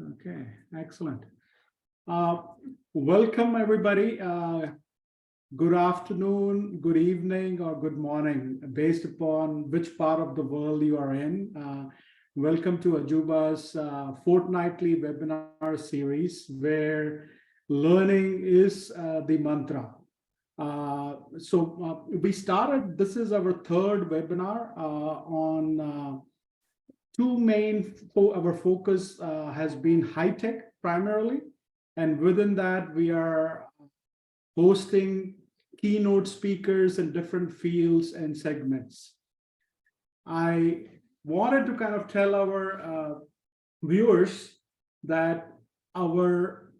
Okay, excellent. Welcome everybody. Good afternoon, good evening, or good morning, based upon which part of the world you are in. Welcome to Ajuba's fortnightly webinar series, where learning is the mantra. We started, this is our third webinar on two main, our focus has been high tech primarily, and within that we are hosting keynote speakers in different fields and segments. I wanted to kind of tell our viewers that our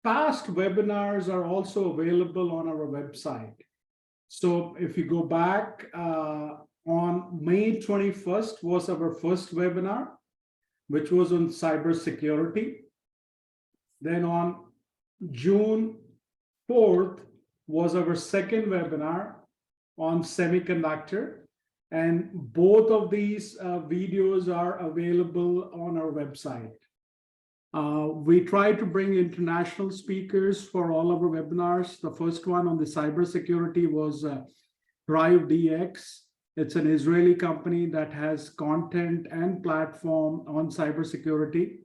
past webinars are also available on our website. So if you go back, on May 21st was our first webinar, which was on cybersecurity. Then on June 4th was our second webinar on semiconductor. And both of these videos are available on our website. We try to bring international speakers for all of our webinars. The first one on the cybersecurity was DriveDX. It's an Israeli company that has content and platform on cybersecurity.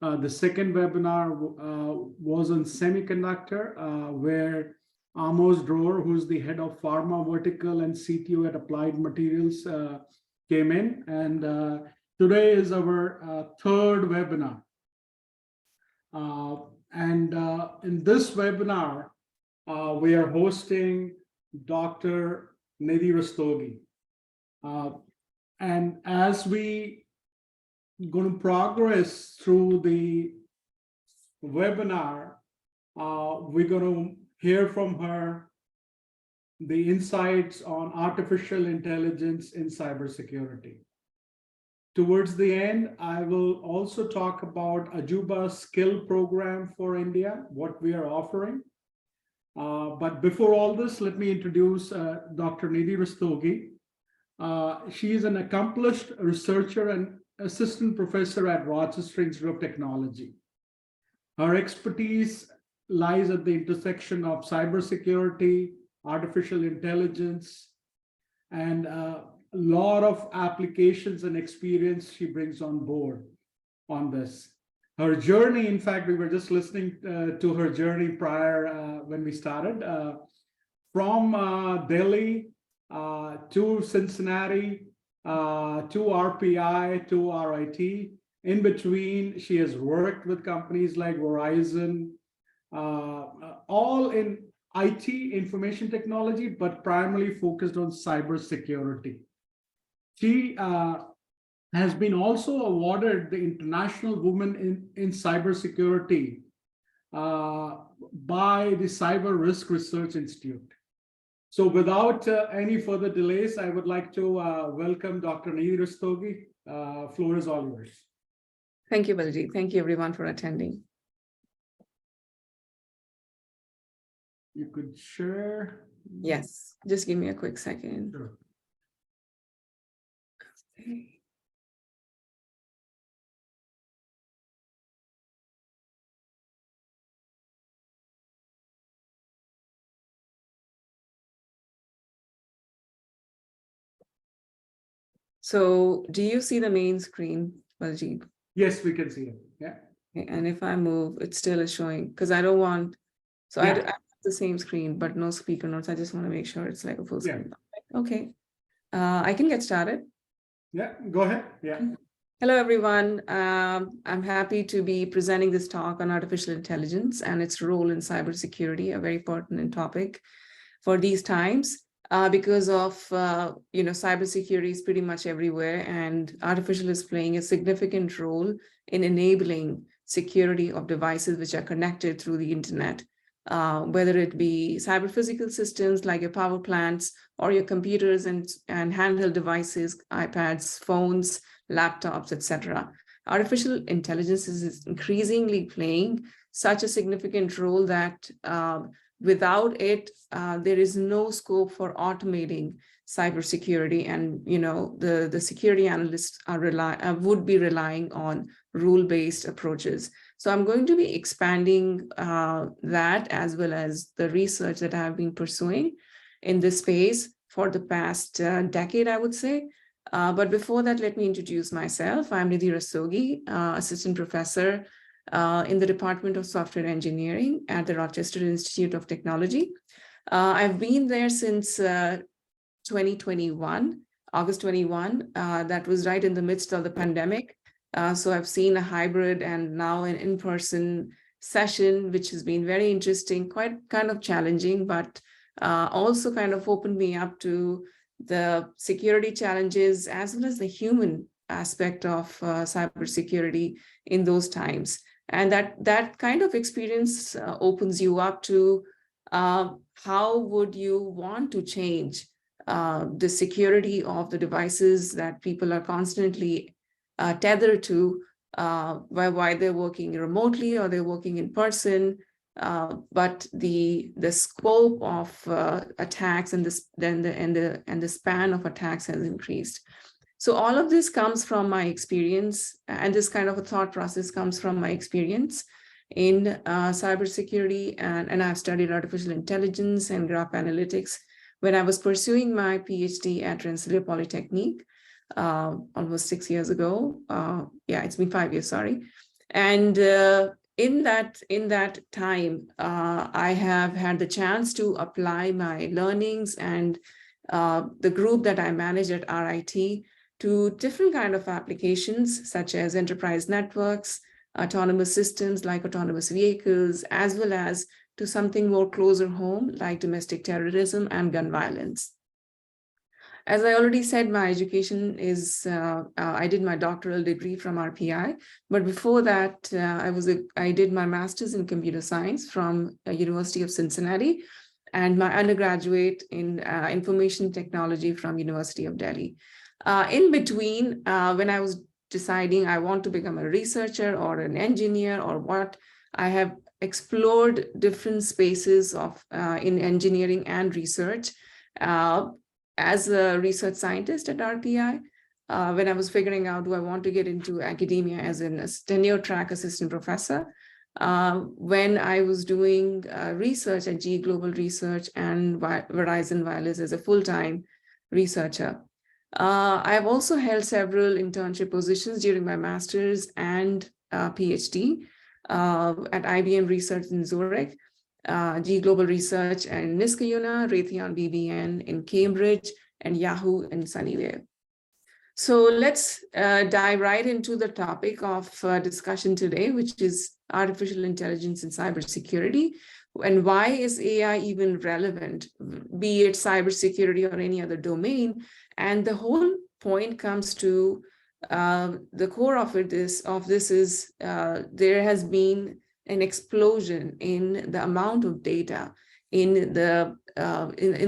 The second webinar was on semiconductor, where Amos Dror, who's the head of pharma vertical and CTO at Applied Materials, came in. And today is our third webinar. In this webinar, we are hosting Dr. Nidhi Rastogi. And as we going to progress through the webinar, we're going to hear from her the insights on artificial intelligence in cybersecurity. Towards the end, I will also talk about Ajuba's skill program for India, what we are offering. But before all this, let me introduce Dr. Nidhi Rastogi. She is an accomplished researcher and assistant professor at Rochester Institute of Technology. Her expertise lies at the intersection of cybersecurity, artificial intelligence, and a lot of applications and experience she brings on board on this. Her journey, in fact, we were just listening to her journey prior when we started, from Delhi to Cincinnati, to RPI, to RIT. In between, she has worked with companies like Verizon, all in IT, information technology, but primarily focused on cybersecurity. She has been also awarded the International Woman in Cybersecurity by the Cyber Risk Research Institute. So without any further delays, I would like to welcome Dr. Nidhi Rastogi. Floor is all yours. Thank you, Balji. Thank you, everyone, for attending. You could share. Yes, just give me a quick second. Sure. Okay. So do you see the main screen, Balji? Yes, we can see it. Yeah. Okay, and if I move, it still is showing, because I don't want, so I have the same screen, but no speaker notes. I just want to make sure it's like a full screen. Okay. I can get started. Yeah, go ahead. Yeah. Hello, everyone. I'm happy to be presenting this talk on artificial intelligence and its role in cybersecurity, a very pertinent topic for these times. Because of, cybersecurity is pretty much everywhere, and artificial is playing a significant role in enabling security of devices which are connected through the internet, whether it be cyber physical systems like your power plants or your computers and handheld devices, iPads, phones, laptops, etc. Artificial intelligence is increasingly playing such a significant role that without it, there is no scope for automating cybersecurity, and the security analysts would be relying on rule-based approaches. So I'm going to be expanding that, as well as the research that I've been pursuing in this space for the past decade, I would say. But before that, let me introduce myself. I'm Nidhi Rastogi, assistant professor in the Department of Software Engineering at the Rochester Institute of Technology. I've been there since 2021, August 21. That was right in the midst of the pandemic. So I've seen a hybrid and now an in-person session, which has been very interesting, quite kind of challenging, but also kind of opened me up to the security challenges as well as the human aspect of cybersecurity in those times. And that kind of experience opens you up to how would you want to change the security of the devices that people are constantly tethered to, why they're working remotely or they're working in person. But the scope of attacks and the span of attacks has increased. So all of this comes from my experience, and this kind of a thought process comes from my experience in cybersecurity, and I've studied artificial intelligence and graph analytics when I was pursuing my PhD at Rensselaer Polytechnic almost 6 years ago. Yeah, it's been 5 years, sorry. And in that time, I have had the chance to apply my learnings and the group that I manage at RIT to different kind of applications, such as enterprise networks, autonomous systems like autonomous vehicles, as well as to something more closer home, like domestic terrorism and gun violence. As I already said, my education is, I did my doctoral degree from RPI, but before that, I did my master's in computer science from University of Cincinnati, and my undergraduate in information technology from University of Delhi. In between, when I was deciding I want to become a researcher or an engineer or what, I have explored different spaces of in engineering and research. As a research scientist at RPI, when I was figuring out, do I want to get into academia as a tenure track assistant professor? When I was doing research at GE Global Research and Verizon Wireless as a full-time researcher. I've also held several internship positions during my master's and PhD at IBM Research in Zurich, GE Global Research and Niskayuna, Raytheon BBN in Cambridge, and Yahoo in Sunnyvale. So let's dive right into the topic of discussion today, which is artificial intelligence and cybersecurity. And why is AI even relevant, be it cybersecurity or any other domain? And the whole point comes to the core of this is there has been an explosion in the amount of data, in the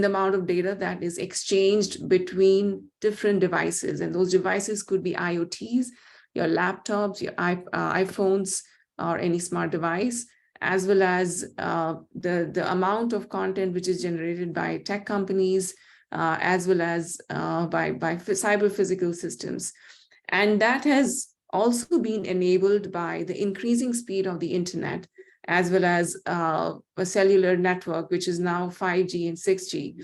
amount of data that is exchanged between different devices, and those devices could be IoTs, your laptops, your iPhones, or any smart device, as well as the amount of content which is generated by tech companies, as well as by cyber physical systems. And that has also been enabled by the increasing speed of the internet, as well as a cellular network, which is now 5G and 6G.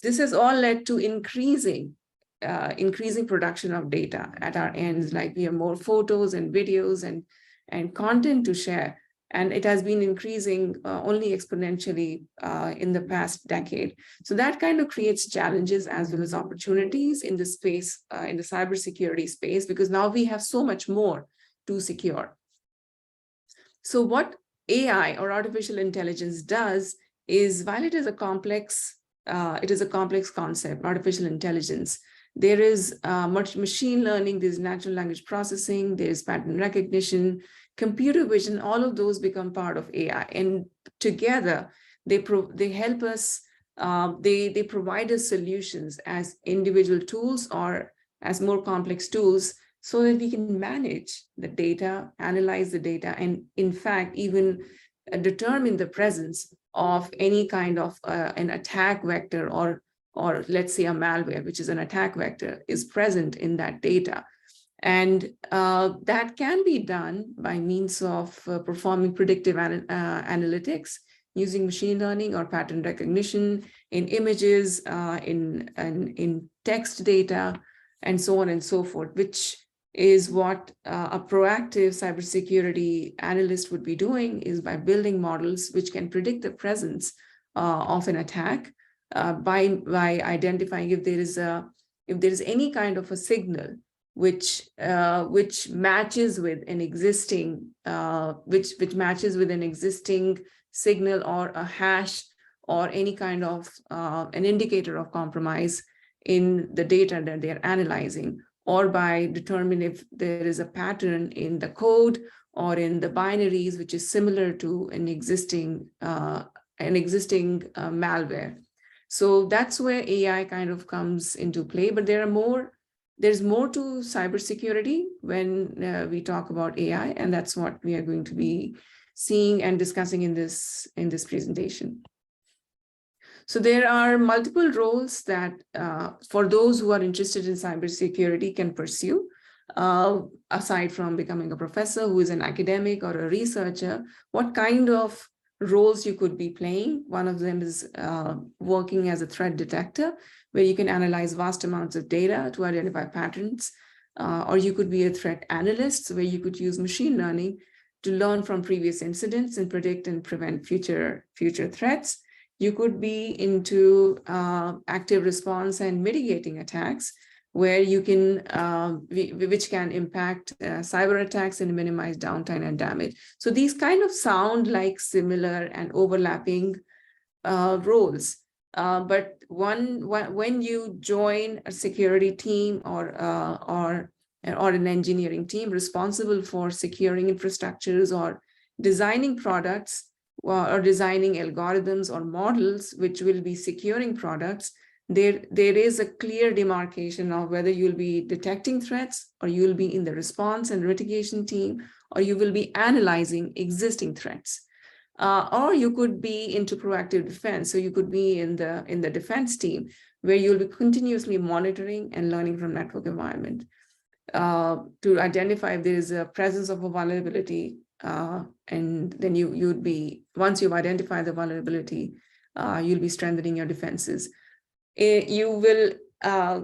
This has all led to increasing production of data at our ends, like we have more photos and videos and content to share. And it has been increasing only exponentially in the past decade. So that kind of creates challenges as well as opportunities in the space, in the cybersecurity space, because now we have so much more to secure. So what AI or artificial intelligence does is, while it is a complex concept, artificial intelligence, there is much machine learning, there's natural language processing, there's pattern recognition, computer vision, all of those become part of AI. And together, they help us, they provide us solutions as individual tools or as more complex tools, so that we can manage the data, analyze the data, and in fact, even determine the presence of any kind of an attack vector, or let's say a malware, which is an attack vector, is present in that data. And that can be done by means of performing predictive analytics using machine learning or pattern recognition in images, in text data, and so on and so forth, which is what a proactive cybersecurity analyst would be doing, is by building models which can predict the presence of an attack by identifying if there is any kind of a signal which matches with an existing signal or a hash or any kind of an indicator of compromise in the data that they're analyzing, or by determining if there is a pattern in the code or in the binaries which is similar to an existing malware. So that's where AI kind of comes into play. But there's more to cybersecurity when we talk about AI, and that's what we are going to be seeing and discussing in this presentation. So there are multiple roles that for those who are interested in cybersecurity can pursue, aside from becoming a professor who is an academic or a researcher. What kind of roles you could be playing? One of them is working as a threat detector, where you can analyze vast amounts of data to identify patterns, or you could be a threat analyst, where you could use machine learning to learn from previous incidents and predict and prevent future threats. You could be into active response and mitigating attacks, where you can, which can impact cyber attacks and minimize downtime and damage. So these kind of sound like similar and overlapping roles. But when you join a security team or an engineering team responsible for securing infrastructures or designing products, or designing algorithms or models which will be securing products, there is a clear demarcation of whether you'll be detecting threats, or you'll be in the response and mitigation team, or you will be analyzing existing threats. Or you could be into proactive defense. So you could be in the defense team, where you'll be continuously monitoring and learning from network environment to identify if there is a presence of a vulnerability. And then you'd be, once you've identified the vulnerability, you'll be strengthening your defenses. You will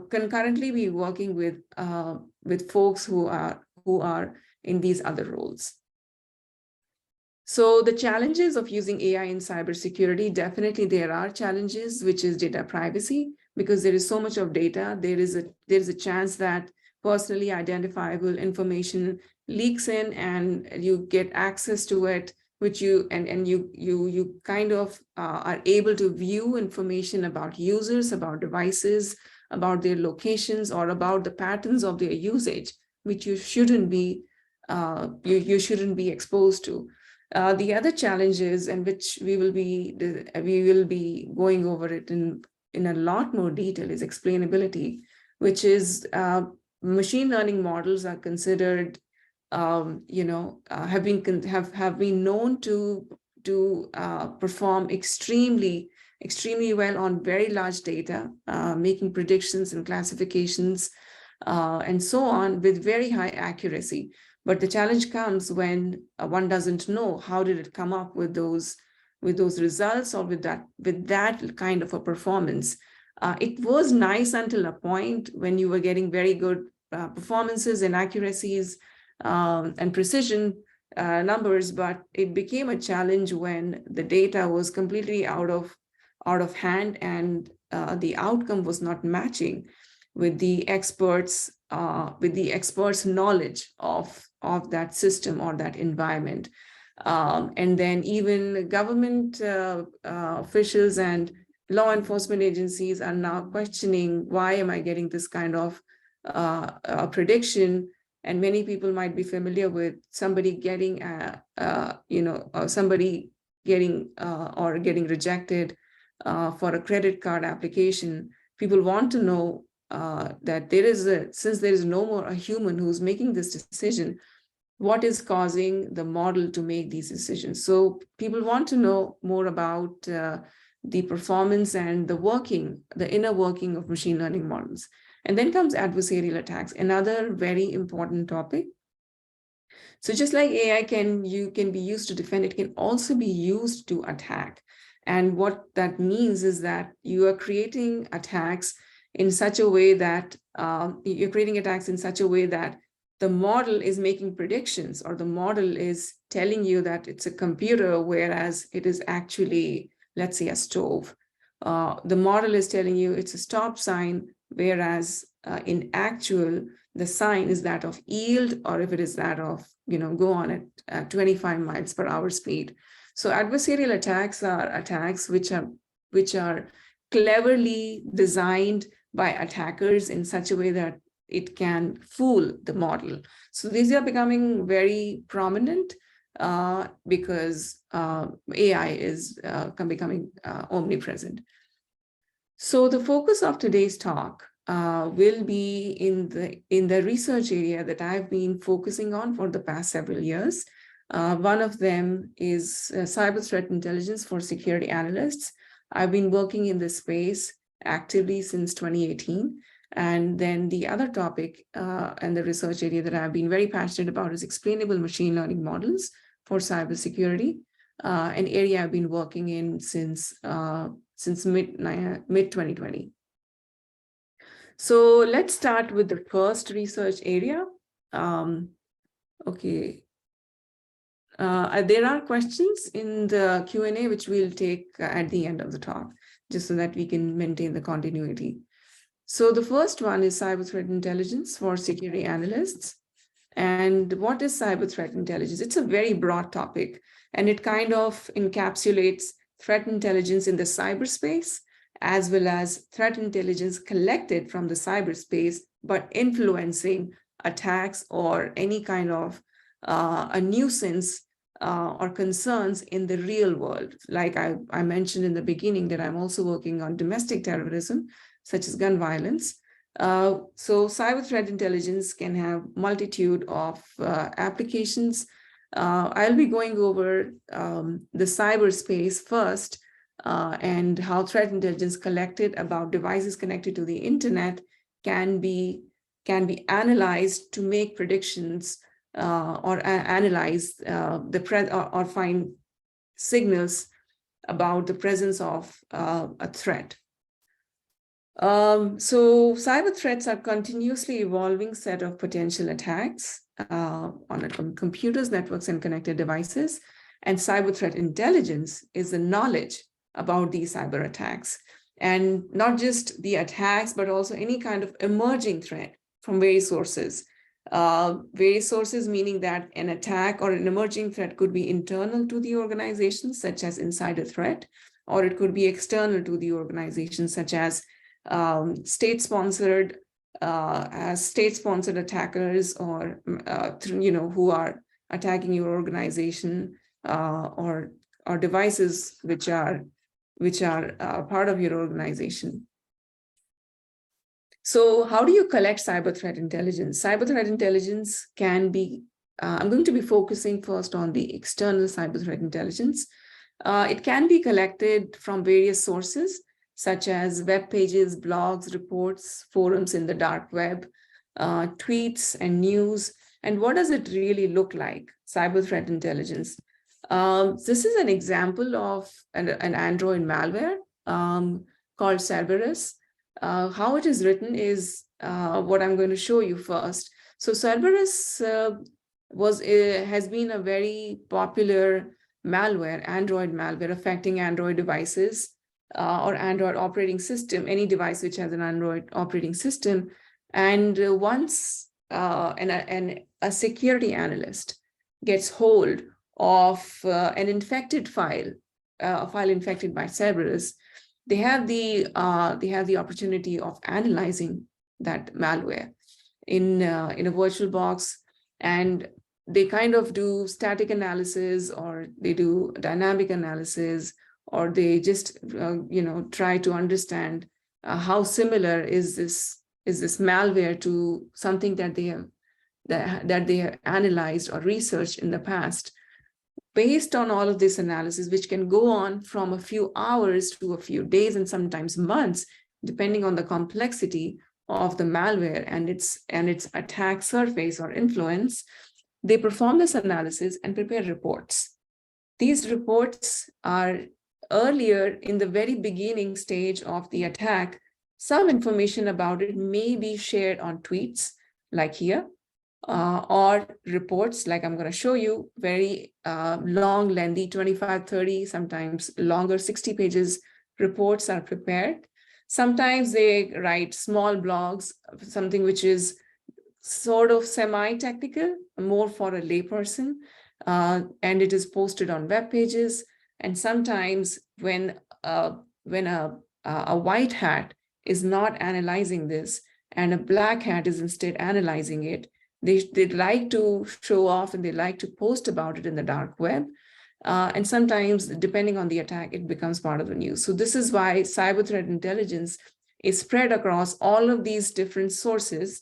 concurrently be working with folks who are in these other roles. So the challenges of using AI in cybersecurity, definitely there are challenges, which is data privacy, because there is so much of data. There is a chance that personally identifiable information leaks in and you get access to it, which you kind of are able to view information about users, about devices, about their locations, or about the patterns of their usage, which you shouldn't be exposed to. The other challenges, and which we will be going over it in a lot more detail, is explainability, which is machine learning models are considered, have been known to perform extremely well on very large data, making predictions and classifications and so on with very high accuracy. But the challenge comes when one doesn't know how did it come up with those results, or with that kind of a performance. It was nice until a point when you were getting very good performances and accuracies and precision numbers, but it became a challenge when the data was completely out of hand, and the outcome was not matching with the experts' knowledge of that system or that environment. And then even government officials and law enforcement agencies are now questioning, why am I getting this kind of prediction? And many people might be familiar with somebody getting getting rejected for a credit card application. People want to know that since there is no more a human who's making this decision, what is causing the model to make these decisions. So people want to know more about the performance and the inner working of machine learning models. And then comes adversarial attacks, another very important topic. So just like AI can be used to defend, it can also be used to attack. And what that means is that you are creating attacks in such a way that the model is making predictions, or the model is telling you that it's a computer, whereas it is actually, let's say, a stove. The model is telling you it's a stop sign, whereas in actual, the sign is that of yield, or if it is that of, go on at 25 miles per hour speed. So adversarial attacks are attacks which are cleverly designed by attackers in such a way that it can fool the model. So these are becoming very prominent because AI is becoming omnipresent. So the focus of today's talk will be in the research area that I've been focusing on for the past several years. One of them is cyber threat intelligence for security analysts. I've been working in this space actively since 2018. And then the other topic and the research area that I've been very passionate about is explainable machine learning models for cybersecurity, an area I've been working in since mid 2020. So let's start with the first research area. Okay. There are questions in the Q&A, which we'll take at the end of the talk, just so that we can maintain the continuity. So the first one is cyber threat intelligence for security analysts. And what is cyber threat intelligence? It's a very broad topic, and it kind of encapsulates threat intelligence in the cyberspace, as well as threat intelligence collected from the cyberspace, but influencing attacks or any kind of a nuisance or concerns in the real world. Like I mentioned in the beginning that I'm also working on domestic terrorism, such as gun violence. So cyber threat intelligence can have multitude of applications. I'll be going over the cyberspace first, and how threat intelligence collected about devices connected to the internet can be analyzed to make predictions or analyze or find signals about the presence of a threat. So cyber threats are continuously evolving set of potential attacks on computers, networks, and connected devices. And cyber threat intelligence is the knowledge about these cyber attacks, and not just the attacks, but also any kind of emerging threat from various sources. Various sources meaning that an attack or an emerging threat could be internal to the organization, such as insider threat, or it could be external to the organization, such as state-sponsored attackers, or who are attacking your organization, or devices which are part of your organization. So how do you collect cyber threat intelligence? Cyber threat intelligence can be, I'm going to be focusing first on the external cyber threat intelligence. It can be collected from various sources, such as web pages, blogs, reports, forums in the dark web, tweets and news. And what does it really look like, cyber threat intelligence? This is an example of an Android malware called Cerberus. How it is written is what I'm going to show you first. So Cerberus has been a very popular malware, Android malware, affecting Android devices or Android operating system, any device which has an Android operating system. And once a security analyst gets hold of an infected file, a file infected by Cerberus, they have the opportunity of analyzing that malware in a virtual box, and they kind of do static analysis, or they do dynamic analysis, or they just try to understand how similar is this malware to something that they that they have analyzed or researched in the past. Based on all of this analysis, which can go on from a few hours to a few days and sometimes months, depending on the complexity of the malware and its attack surface or influence, they perform this analysis and prepare reports. These reports are earlier in the very beginning stage of the attack. Some information about it may be shared on tweets, like here, or reports, like I'm going to show you, very long, lengthy, 25, 30, sometimes longer, 60 pages reports are prepared. Sometimes they write small blogs, something which is sort of semi-technical, more for a layperson, and it is posted on web pages. And sometimes when a white hat is not analyzing this and a black hat is instead analyzing it, they like to show off and they like to post about it in the dark web. And sometimes, depending on the attack, it becomes part of the news. So this is why cyber threat intelligence is spread across all of these different sources.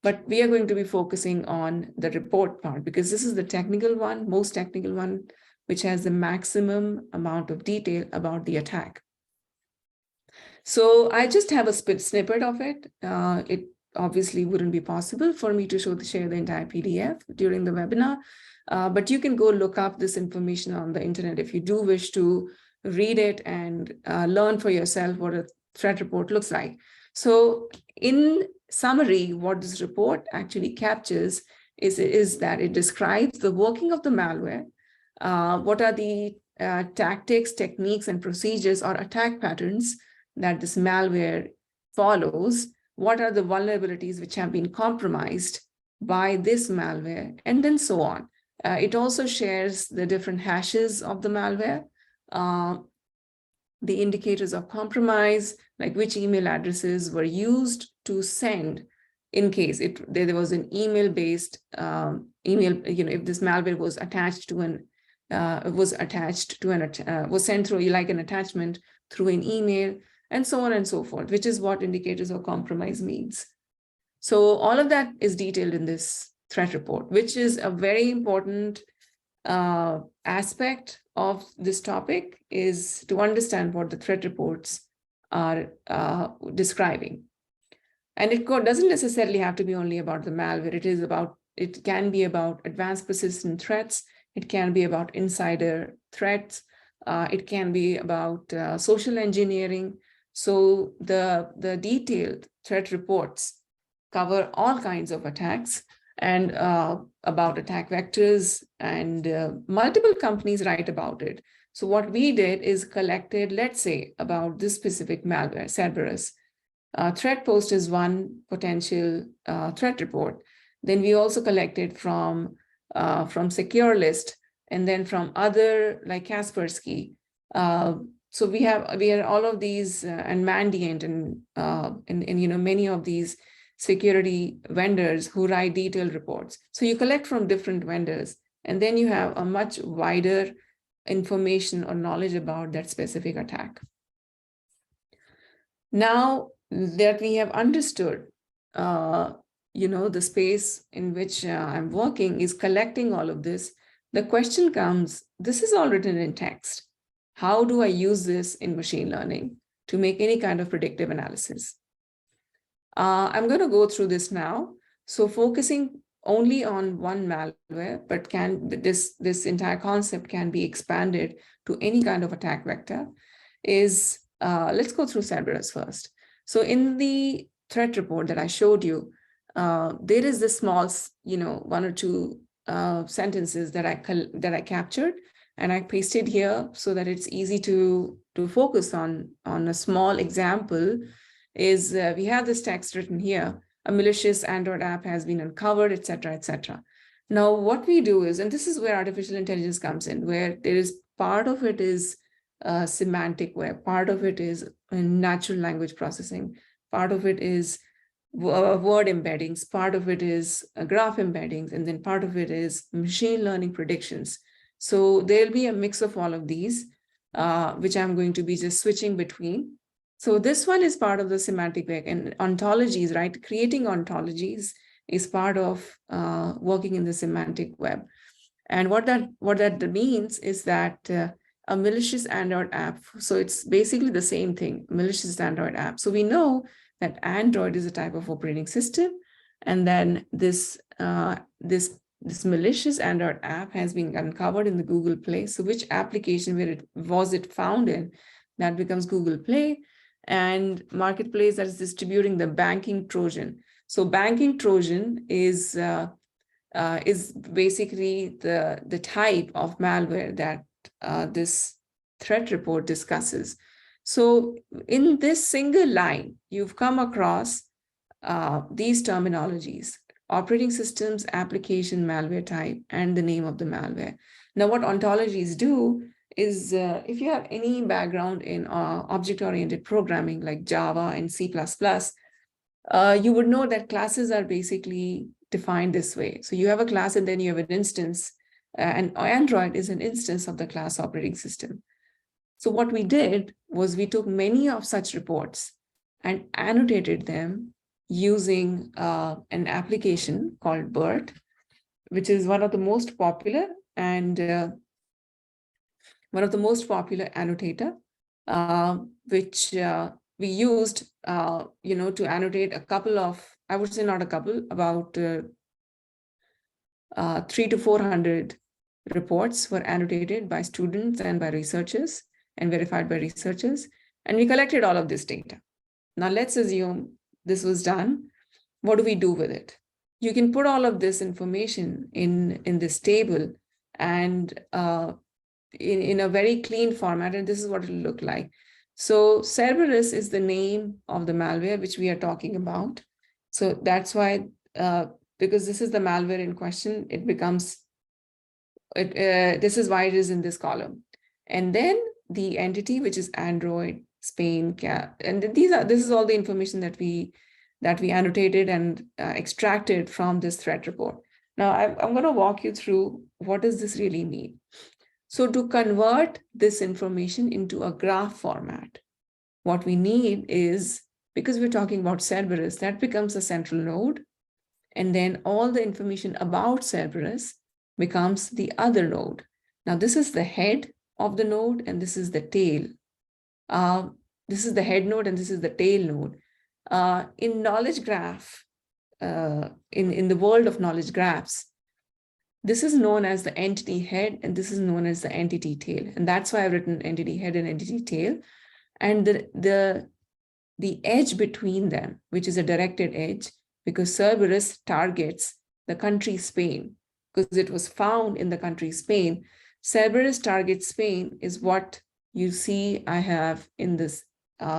But we are going to be focusing on the report part because this is the technical one, most technical one, which has the maximum amount of detail about the attack. So I just have a snippet of it. It obviously wouldn't be possible for me to share the entire PDF during the webinar, but you can go look up this information on the internet if you do wish to read it and learn for yourself what a threat report looks like. So in summary, what this report actually captures is that it describes the working of the malware, what are the tactics, techniques, and procedures or attack patterns that this malware follows, what are the vulnerabilities which have been compromised by this malware, and then so on. It also shares the different hashes of the malware, the indicators of compromise, like which email addresses were used to send in case there was an email-based if this malware was attached to was sent through like an attachment through an email, and so on and so forth, which is what indicators of compromise means. So all of that is detailed in this threat report, which is a very important aspect of this topic, is to understand what the threat reports are describing. And it doesn't necessarily have to be only about the malware. It can be about advanced persistent threats. It can be about insider threats. It can be about social engineering. So the detailed threat reports cover all kinds of attacks and about attack vectors, and multiple companies write about it. So what we did is collected, let's say, about this specific malware, Cerberus. Threat post is one potential threat report. Then we also collected from Secure List, and then from other like Kaspersky. So we are all of these and Mandiant and many of these security vendors who write detailed reports. So you collect from different vendors, and then you have a much wider information or knowledge about that specific attack. Now that we have understood, the space in which I'm working is collecting all of this, the question comes, this is all written in text. How do I use this in machine learning to make any kind of predictive analysis? I'm going to go through this now. So focusing only on one malware, but this entire concept can be expanded to any kind of attack vector, is let's go through Cerberus first. So in the threat report that I showed you, there is this small, one or two sentences that I captured and I pasted here so that it's easy to focus on a small example. Is we have this text written here: a malicious Android app has been uncovered, etc., etc. Now, what we do is, and this is where artificial intelligence comes in, where there is part of it is semantic web, part of it is natural language processing, part of it is word embeddings, part of it is graph embeddings, and then part of it is machine learning predictions. So there'll be a mix of all of these, which I'm going to be just switching between. So this one is part of the semantic web and ontologies, right? Creating ontologies is part of working in the semantic web. And what that means is that a malicious Android app, so it's basically the same thing, malicious Android app. So we know that Android is a type of operating system, and then this malicious Android app has been uncovered in the Google Play. So which application was it found in? That becomes Google Play. And marketplace that is distributing the banking Trojan. So banking Trojan is basically the type of malware that this threat report discusses. So in this single line, you've come across these terminologies: operating systems, application, malware type, and the name of the malware. Now, what ontologies do is, if you have any background in object-oriented programming like Java and C++, you would know that classes are basically defined this way. So you have a class and then you have an instance, and Android is an instance of the class operating system. So what we did was we took many of such reports and annotated them using an application called BERT, which is one of the most popular and one of the most popular annotator, which we used, to annotate a couple of, I would say not a couple, about 300 to 400 reports were annotated by students and by researchers and verified by researchers. And we collected all of this data. Now let's assume this was done. What do we do with it? You can put all of this information in this table and in a very clean format, and this is what it'll look like. So Cerberus is the name of the malware which we are talking about. So that's why, because this is the malware in question, it becomes, this is why it is in this column. And then the entity, which is Android, Spain, and this is all the information that we annotated and extracted from this threat report. Now I'm going to walk you through what does this really mean. So to convert this information into a graph format, what we need is, because we're talking about Cerberus, that becomes a central node. And then all the information about Cerberus becomes the other node. Now this is the head of the node, and this is the tail. This is the head node, and this is the tail node. In knowledge graph, in the world of knowledge graphs, this is known as the entity head, and this is known as the entity tail. And that's why I've written entity head and entity tail. And the edge between them, which is a directed edge, because Cerberus targets the country Spain, because it was found in the country Spain. Cerberus targets Spain is what you see I have in this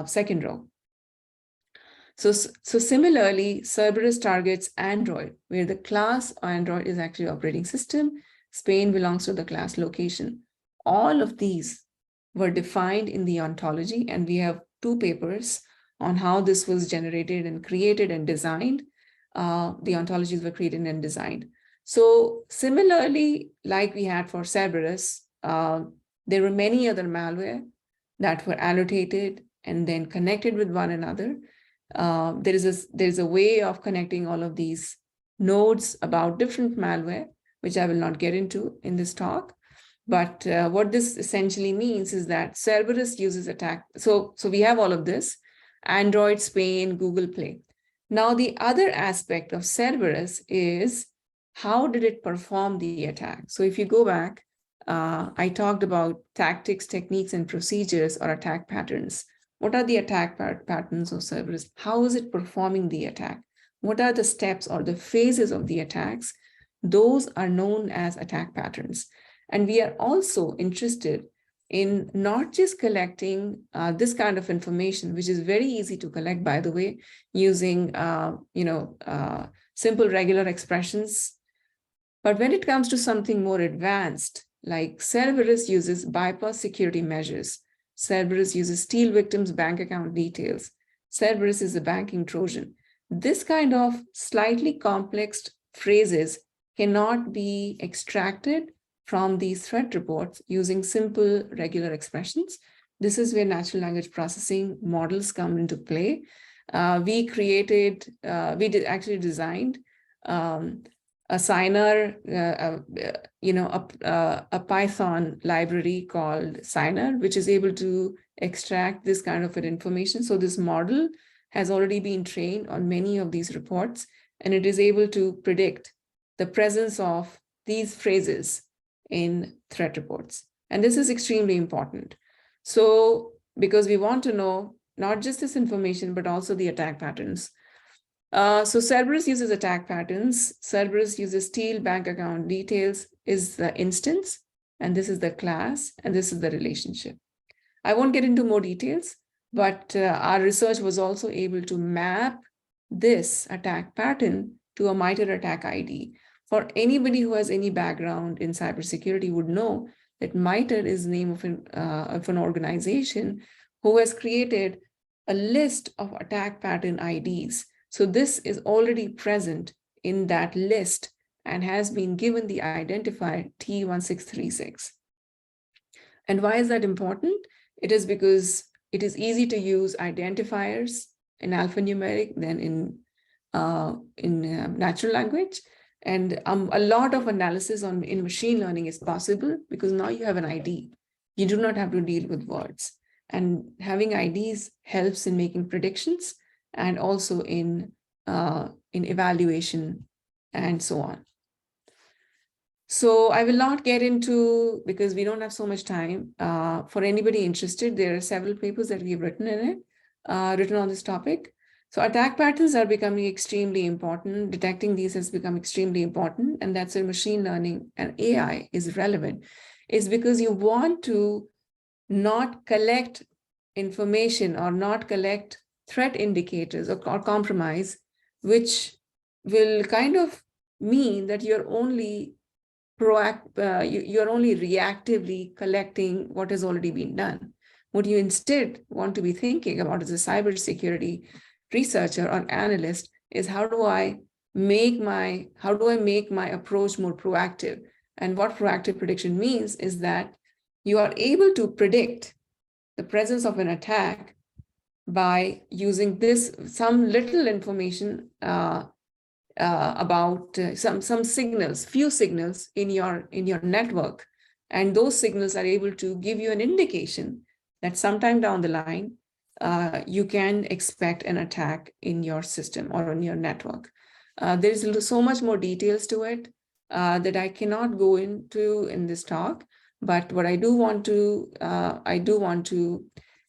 second row. So similarly, Cerberus targets Android, where the class Android is actually operating system. Spain belongs to the class location. All of these were defined in the ontology, and we have 2 papers on how this was generated and created and designed. The ontologies were created and designed. So similarly, like we had for Cerberus, there were many other malware that were annotated and then connected with one another. There's a way of connecting all of these nodes about different malware, which I will not get into in this talk. But what this essentially means is that Cerberus uses attack. So we have all of this: Android, Spain, Google Play. Now, the other aspect of Cerberus is, how did it perform the attack? So if you go back, I talked about tactics, techniques, and procedures, or attack patterns. What are the attack patterns of Cerberus? How is it performing the attack? What are the steps or the phases of the attacks? Those are known as attack patterns. And we are also interested in not just collecting this kind of information, which is very easy to collect, by the way, using simple regular expressions. But when it comes to something more advanced, like Cerberus uses bypass security measures. Cerberus uses steal victims' bank account details. Cerberus is a banking Trojan. This kind of slightly complex phrases cannot be extracted from these threat reports using simple regular expressions. This is where natural language processing models come into play. We actually designed a signer, a Python library called Signer, which is able to extract this kind of information. So this model has already been trained on many of these reports, and it is able to predict the presence of these phrases in threat reports. And this is extremely important. So because we want to know not just this information, but also the attack patterns. So Cerberus uses attack patterns. Cerberus uses steal bank account details is the instance, and this is the class, and this is the relationship. I won't get into more details, but our research was also able to map this attack pattern to a MITRE ATT&CK ID. For anybody who has any background in cybersecurity would know that MITRE is the name of an organization who has created a list of attack pattern IDs. So this is already present in that list and has been given the identifier T1636. And why is that important? It is because it is easy to use identifiers in alphanumeric than in natural language. And a lot of analysis in machine learning is possible because now you have an ID. You do not have to deal with words. And having IDs helps in making predictions and also in evaluation and so on. So I will not get into, because we don't have so much time, for anybody interested, there are several papers that we've written written on this topic. So attack patterns are becoming extremely important. Detecting these has become extremely important. And that's where machine learning and AI is relevant. Is because you want to not collect information or not collect threat indicators or compromise, which will kind of mean that you're only you're only reactively collecting what has already been done. What you instead want to be thinking about as a cybersecurity researcher or analyst is how do I make my approach more proactive? And what proactive prediction means is that you are able to predict the presence of an attack by using some little information about some signals, few signals in your network, and those signals are able to give you an indication that sometime down the line you can expect an attack in your system or on your network. There is so much more details to it that I cannot go into in this talk. But what I do want to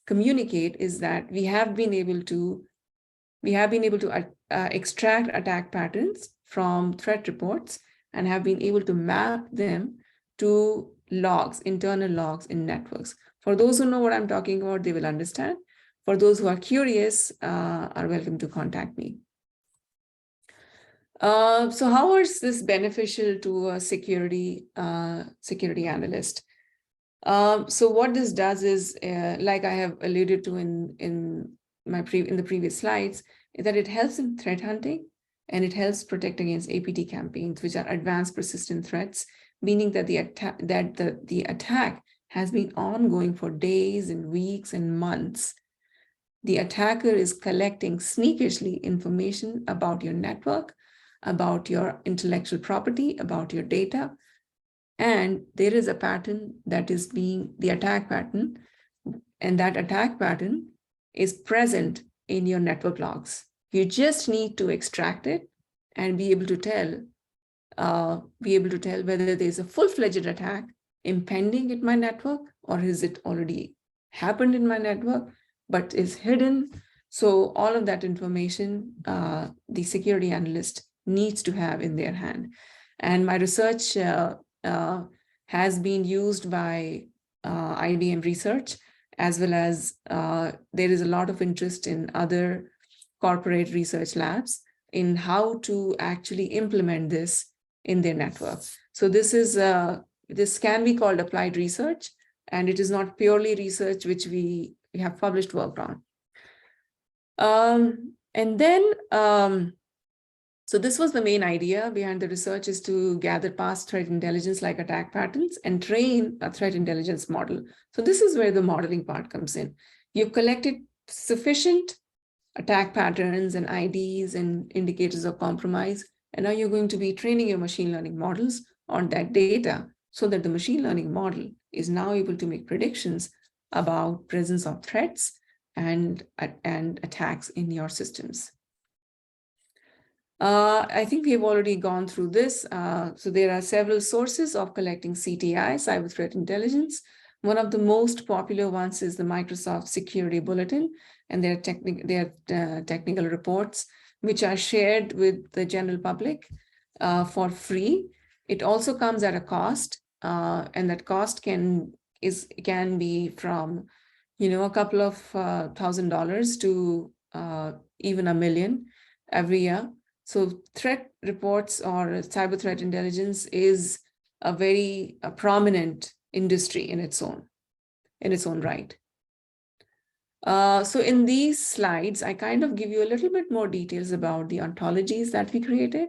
communicate is that we have been able to extract attack patterns from threat reports and have been able to map them to logs, internal logs in networks. For those who know what I'm talking about, they will understand. For those who are curious, are welcome to contact me. So how is this beneficial to a security analyst? So what this does is, like I have alluded to in the previous slides, is that it helps in threat hunting and it helps protect against APT campaigns, which are advanced persistent threats, meaning that the attack has been ongoing for days and weeks and months. The attacker is collecting sneakishly information about your network, about your intellectual property, about your data. And there is a pattern that is the attack pattern, and that attack pattern is present in your network logs. You just need to extract it and be able to tell whether there's a full-fledged attack impending in my network, or has it already happened in my network, but is hidden. So all of that information, the security analyst needs to have in their hand. And my research has been used by IBM Research, as well as there is a lot of interest in other corporate research labs in how to actually implement this in their network. So this can be called applied research, and it is not purely research which we have published work on. So this was the main idea behind the research, is to gather past threat intelligence like attack patterns and train a threat intelligence model. So this is where the modeling part comes in. You've collected sufficient attack patterns and IDs and indicators of compromise, And now you're going to be training your machine learning models on that data so that the machine learning model is now able to make predictions about presence of threats and attacks in your systems. I think we've already gone through this. So there are several sources of collecting CTI, cyber threat intelligence. One of the most popular ones is the Microsoft Security Bulletin and their technical reports, which are shared with the general public for free. It also comes at a cost, and that cost can be from a couple of $1,000 to even $1 million every year. So threat reports or cyber threat intelligence is a very prominent industry in its own right. So in these slides, I kind of give you a little bit more details about the ontologies that we created.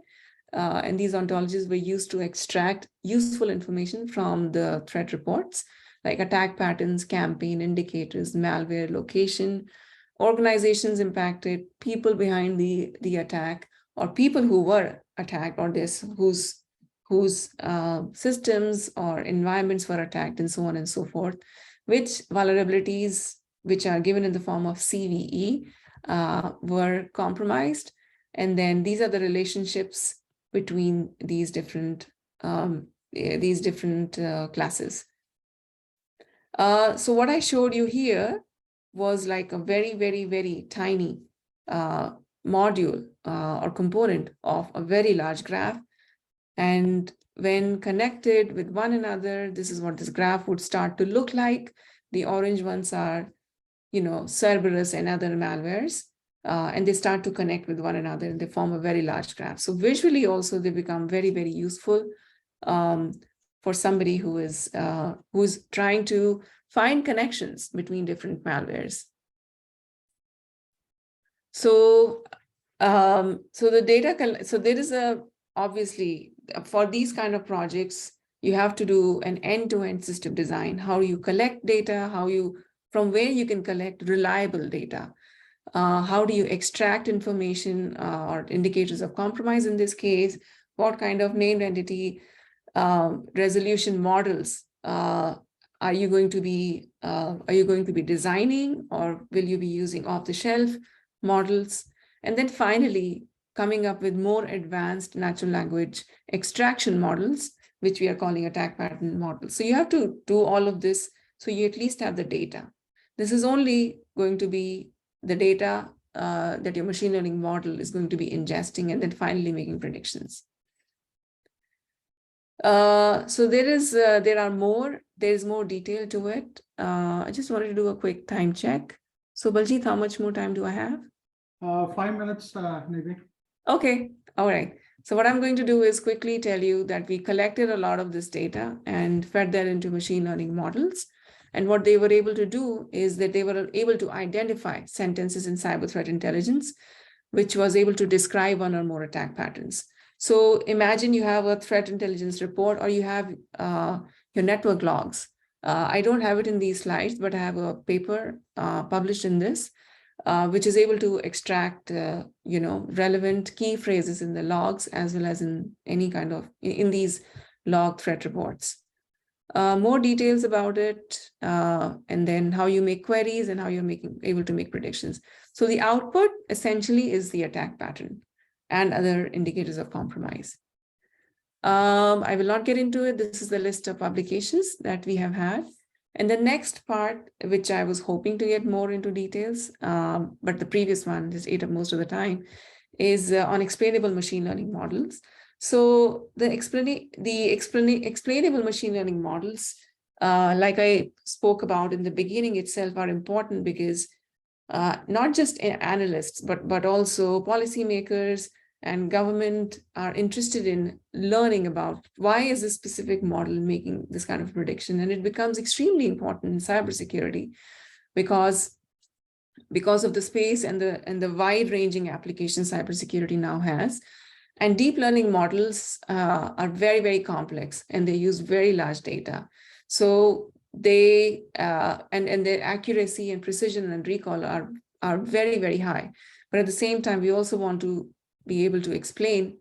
And these ontologies were used to extract useful information from the threat reports, like attack patterns, campaign indicators, malware location, organizations impacted, people behind the attack, or people who were attacked, or whose systems or environments were attacked, and so on and so forth, which vulnerabilities, which are given in the form of CVE, were compromised. And then these are the relationships between these different classes. So what I showed you here was like a very, very, very tiny module or component of a very large graph. And when connected with one another, this is what this graph would start to look like. The orange ones are, Cerberus and other malwares, and they start to connect with one another and they form a very large graph. So visually also they become very, very useful for somebody who's trying to find connections between different malwares. So, the data, so there is obviously for these kind of projects, you have to do an end-to-end system design, how you collect data, from where you can collect reliable data. How do you extract information or indicators of compromise in this case? What kind of named entity resolution models are you going to be designing, or will you be using off-the-shelf models? And then finally, coming up with more advanced natural language extraction models, which we are calling attack pattern models. So you have to do all of this so you at least have the data. This is only going to be the data that your machine learning model is going to be ingesting and then finally making predictions. So there's more detail to it. I just wanted to do a quick time check. So Baljit, how much more time do I have? 5 minutes, Nidhi. Okay, all right. So what I'm going to do is quickly tell you that we collected a lot of this data and fed that into machine learning models. And what they were able to do is that they were able to identify sentences in cyber threat intelligence, which was able to describe one or more attack patterns. So imagine you have a threat intelligence report, or you have your network logs. I don't have it in these slides, but I have a paper published in this, which is able to extract, relevant key phrases in the logs, as well as in any kind of, in these log threat reports. More details about it, and then how you make queries and how you're able to make predictions. So the output essentially is the attack pattern and other indicators of compromise. I will not get into it. This is the list of publications that we have had. And the next part, which I was hoping to get more into details, but the previous one just ate up most of the time, is on explainable machine learning models. So the explainable machine learning models, like I spoke about in the beginning itself, are important because not just analysts, but also policymakers and government are interested in learning about why is this specific model making this kind of prediction. And it becomes extremely important in cybersecurity because of the space and the wide-ranging applications cybersecurity now has. And deep learning models are very, very complex, and they use very large data. So they and their accuracy and precision and recall are very, very high. But at the same time, we also want to be able to explain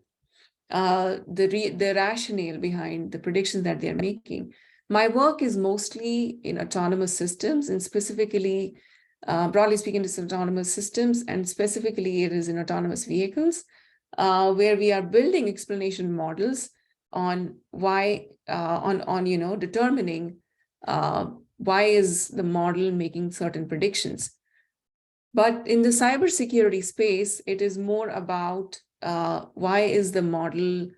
the rationale behind the predictions that they're making. My work is mostly in autonomous systems, and specifically, broadly speaking, it's autonomous systems, and specifically it is in autonomous vehicles, where we are building explanation models on why, determining why is the model making certain predictions. But in the cybersecurity space, it is more about why is the model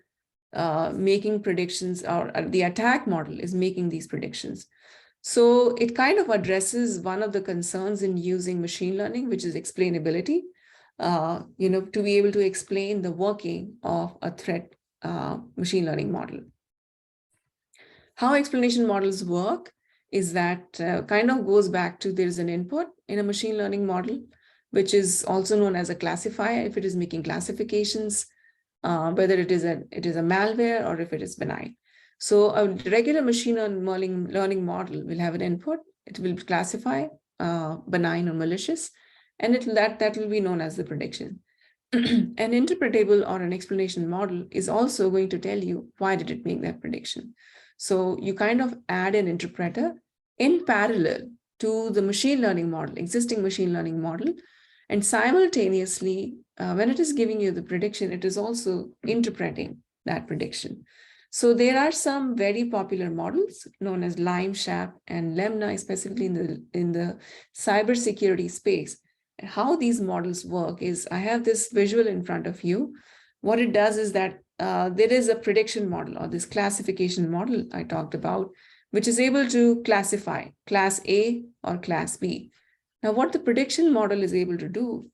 making predictions, or the attack model is making these predictions. So it kind of addresses one of the concerns in using machine learning, which is explainability, to be able to explain the working of a threat machine learning model. How explanation models work is that kind of goes back to there's an input in a machine learning model, which is also known as a classifier if it is making classifications, whether it is a malware or if it is benign. So a regular machine learning model will have an input. It will classify benign or malicious, and that will be known as the prediction. An interpretable or an explanation model is also going to tell you why did it make that prediction. So you kind of add an interpreter in parallel to the machine learning model, existing machine learning model, and simultaneously, when it is giving you the prediction, it is also interpreting that prediction. So there are some very popular models known as LIME, SHAP, and LEMNA, specifically in the cybersecurity space. How these models work is, I have this visual in front of you. What it does is that there is a prediction model, or this classification model I talked about, which is able to classify class A or class B. Now, what the prediction model is able to do,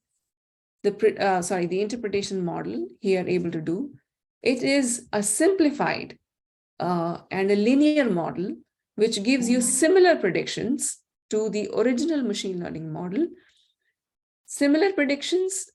the interpretation model here able to do, it is a simplified and a linear model, which gives you similar predictions to the original machine learning model. Similar predictions,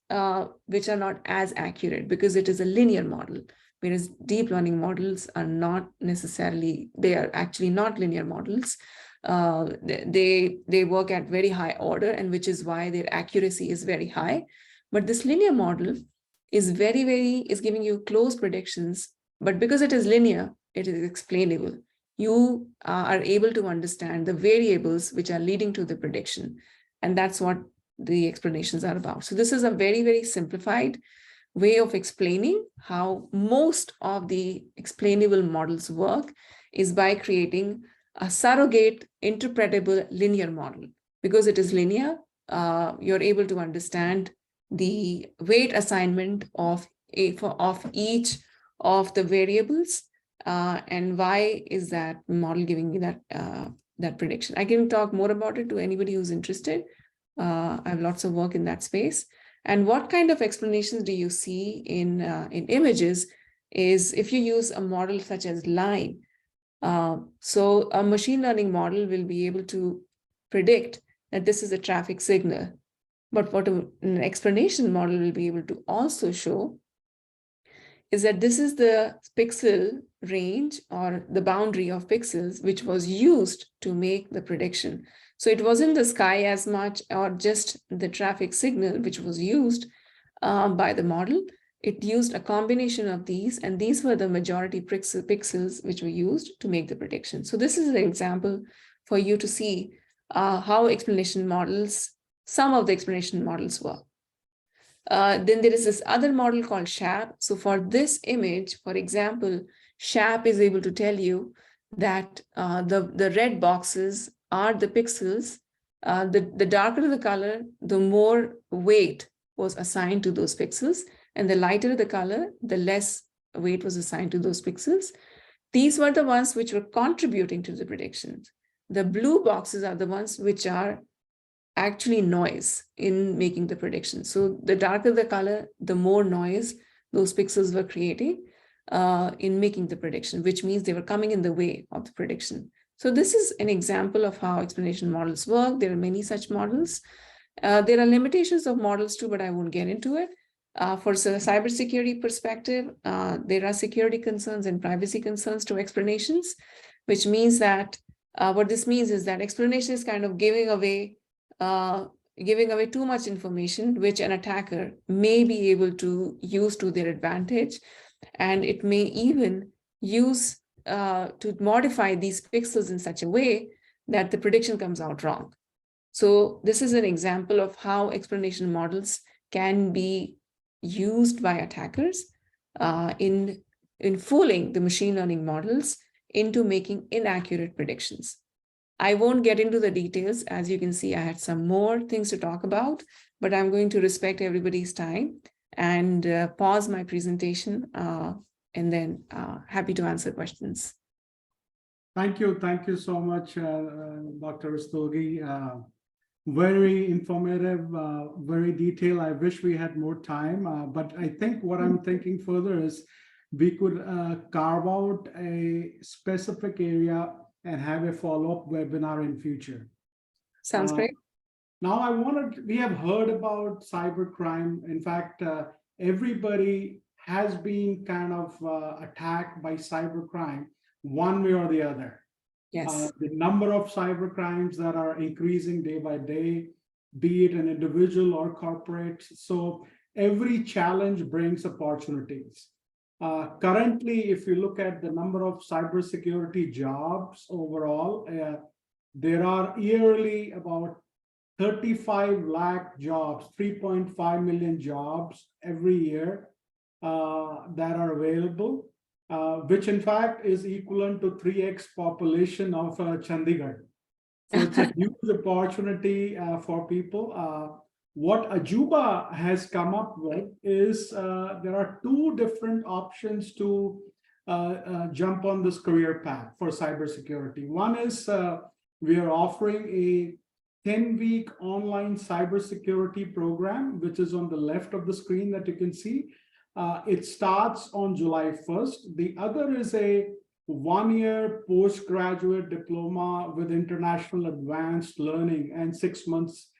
which are not as accurate because it is a linear model, whereas deep learning models are not necessarily, they are actually not linear models. They work at very high order, and which is why their accuracy is very high. But this linear model is is giving you close predictions, but because it is linear, it is explainable. You are able to understand the variables which are leading to the prediction. And that's what the explanations are about. So this is a very, very simplified way of explaining how most of the explainable models work, is by creating a surrogate interpretable linear model. Because it is linear, you're able to understand the weight assignment of each of the variables, and why is that model giving you that prediction. I can talk more about it to anybody who's interested. I have lots of work in that space. And what kind of explanations do you see in images is if you use a model such as LIME. So a machine learning model will be able to predict that this is a traffic signal. But what an explanation model will be able to also show is that this is the pixel range, or the boundary of pixels, which was used to make the prediction. So it wasn't the sky as much, or just the traffic signal, which was used by the model. It used a combination of these, and these were the majority pixels which were used to make the prediction. So this is an example for you to see how explanation models, some of the explanation models work. Then there is this other model called SHAP. So for this image, for example, SHAP is able to tell you that the red boxes are the pixels. The darker the color, the more weight was assigned to those pixels. And the lighter the color, the less weight was assigned to those pixels. These were the ones which were contributing to the predictions. The blue boxes are the ones which are actually noise in making the prediction. So the darker the color, the more noise those pixels were creating in making the prediction, which means they were coming in the way of the prediction. So this is an example of how explanation models work. There are many such models. There are limitations of models too, but I won't get into it. For cybersecurity perspective, there are security concerns and privacy concerns to explanations, which means that what this means is that explanation is kind of giving away too much information, which an attacker may be able to use to their advantage. And it may even use to modify these pixels in such a way that the prediction comes out wrong. So this is an example of how explanation models can be used by attackers in fooling the machine learning models into making inaccurate predictions. I won't get into the details. As you can see, I had some more things to talk about, but I'm going to respect everybody's time and pause my presentation and then happy to answer questions. Thank you. Thank you so much, Dr. Rastogi. Very informative, very detailed. I wish we had more time, but I think what I'm thinking further is we could carve out a specific area and have a follow-up webinar in future. Sounds great. Now we have heard about cybercrime. In fact, everybody has been kind of attacked by cybercrime one way or the other. Yes. The number of cyber crimes that are increasing day by day, be it an individual or corporate. So every challenge brings opportunities. Currently, if you look at the number of cybersecurity jobs overall, there are yearly about 35 lakh jobs, 3.5 million jobs every year that are available. Which in fact is equivalent to 3x population of Chandigarh. So it's a huge opportunity for people. What Ajuba has come up with is there are two different options to jump on this career path for cybersecurity. One is we are offering a 10-week online cybersecurity program, which is on the left of the screen that you can see. It starts on July 1st. The other is a one-year postgraduate diploma with international advanced learning and 6 months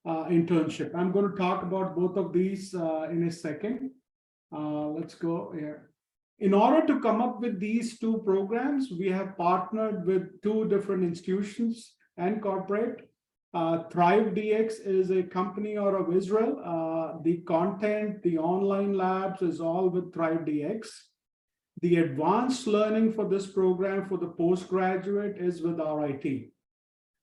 internship. I'm going to talk about both of these in a second. Let's go here. In order to come up with these two programs, we have partnered with two different institutions and corporate. ThriveDX is a company out of Israel. The content, the online labs is all with ThriveDX. The advanced learning for this program for the postgraduate is with RIT.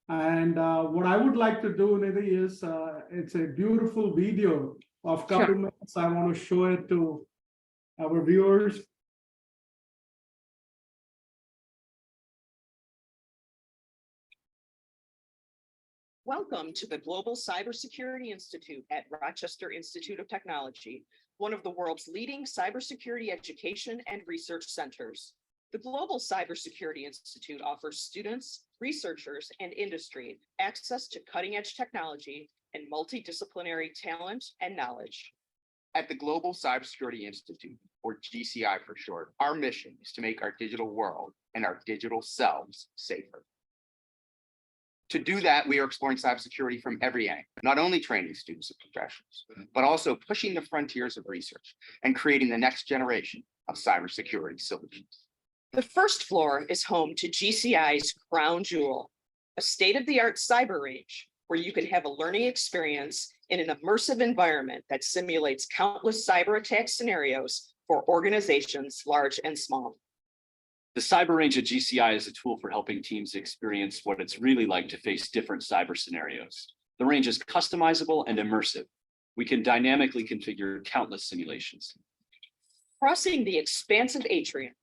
And what I would like to do, Nidhi, is it's a beautiful video of couple minutes. I want to show it to our viewers. Welcome to the Global Cybersecurity Institute at Rochester Institute of Technology, one of the world's leading cybersecurity education and research centers. The Global Cybersecurity Institute offers students, researchers, and industry access to cutting-edge technology and multidisciplinary talent and knowledge. At the Global Cybersecurity Institute, or GCI for short, our mission is to make our digital world and our digital selves safer. To do that, we are exploring cybersecurity from every angle, not only training students and professionals, but also pushing the frontiers of research and creating the next generation of cybersecurity solutions. The first floor is home to GCI's crown jewel, a state-of-the-art cyber range where you can have a learning experience in an immersive environment that simulates countless cyber attack scenarios for organizations large and small. The cyber range at GCI is a tool for helping teams experience what it's really like to face different cyber scenarios. The range is customizable and immersive. We can dynamically configure countless simulations. Crossing the expansive atrium,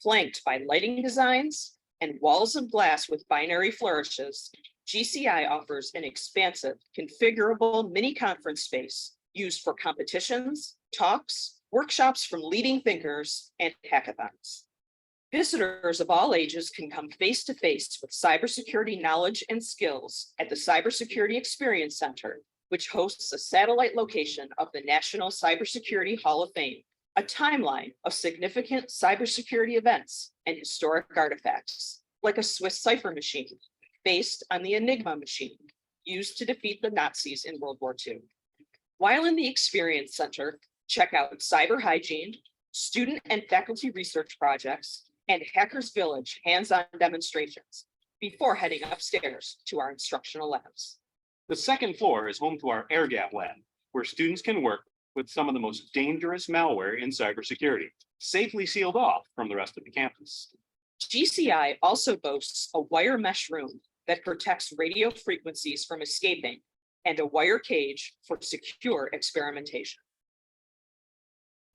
flanked by lighting designs and walls of glass with binary flourishes, GCI offers an expansive, configurable mini conference space used for competitions, talks, workshops from leading thinkers, and hackathons. Visitors of all ages can come face-to-face with cybersecurity knowledge and skills at the Cybersecurity Experience Center, which hosts a satellite location of the National Cybersecurity Hall of Fame, a timeline of significant cybersecurity events and historic artifacts, like a Swiss cipher machine based on the Enigma machine used to defeat the Nazis in World War II. While in the Experience Center, check out cyber hygiene, student and faculty research projects, and Hackers Village hands-on demonstrations before heading upstairs to our instructional labs. The second floor is home to our air gap lab, where students can work with some of the most dangerous malware in cybersecurity. safely sealed off from the rest of the campus. GCI also boasts a wire mesh room that protects radio frequencies from escaping and a wire cage for secure experimentation.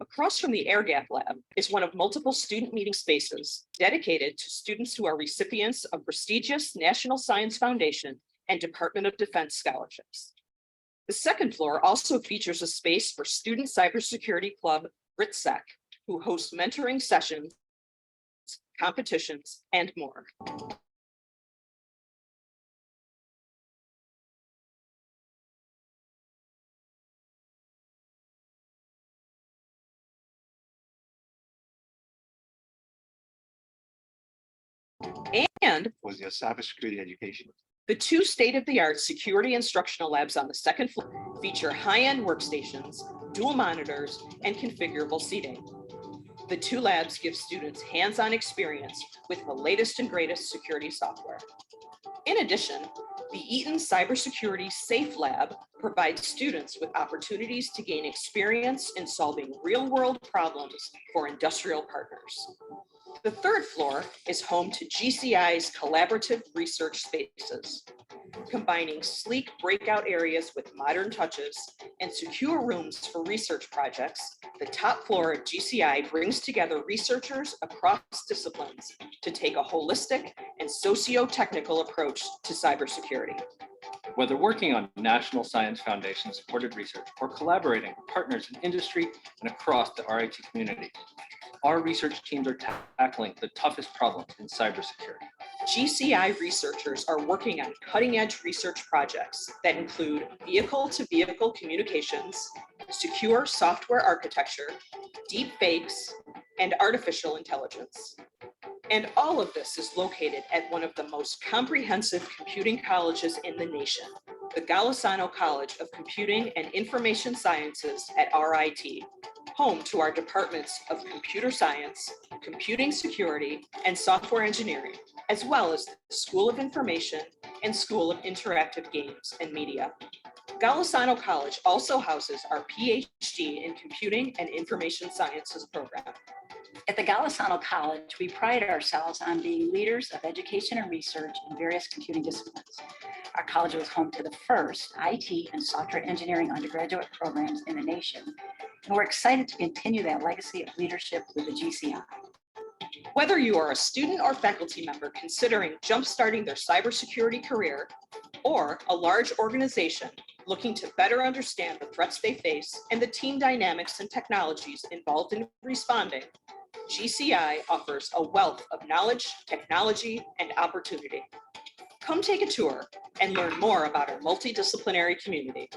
Across from the Air Gap Lab is one of multiple student meeting spaces dedicated to students who are recipients of prestigious National Science Foundation and Department of Defense scholarships. The second floor also features a space for Student Cybersecurity Club RITSEC, who hosts mentoring sessions, competitions, and more. And Was your cybersecurity education? the two state-of-the-art security instructional labs on the second floor feature high-end workstations, dual monitors, and configurable seating. The two labs give students hands-on experience with the latest and greatest security software. In addition, the Eaton Cybersecurity Safe Lab provides students with opportunities to gain experience in solving real-world problems for industrial partners. The third floor is home to GCI's collaborative research spaces, combining sleek breakout areas with modern touches and secure rooms for research projects. The top floor at GCI brings together researchers across disciplines to take a holistic and socio-technical approach to cybersecurity. Whether working on National Science Foundation supported research or collaborating with partners in industry and across the RIT community, our research teams are tackling the toughest problems in cybersecurity. GCI researchers are working on cutting-edge research projects that include vehicle-to-vehicle communications, secure software architecture, deep fakes, and artificial intelligence. And all of this is located at one of the most comprehensive computing colleges in the nation, the Golisano College of Computing and Information Sciences at RIT, home to our departments of computer science, computing security, and software engineering, as well as the School of Information and School of Interactive Games and Media. Golisano College also houses our Ph.D. in Computing and Information Sciences program. At the Golisano College, we pride ourselves on being leaders of education and research in various computing disciplines. Our college was home to the first IT and software engineering undergraduate programs in the nation, and we're excited to continue that legacy of leadership with the GCI. Whether you are a student or faculty member considering jumpstarting their cybersecurity career, or a large organization looking to better understand the threats they face and the team dynamics and technologies involved in responding, GCI offers a wealth of knowledge, technology, and opportunity. Come take a tour and learn more about our multidisciplinary community.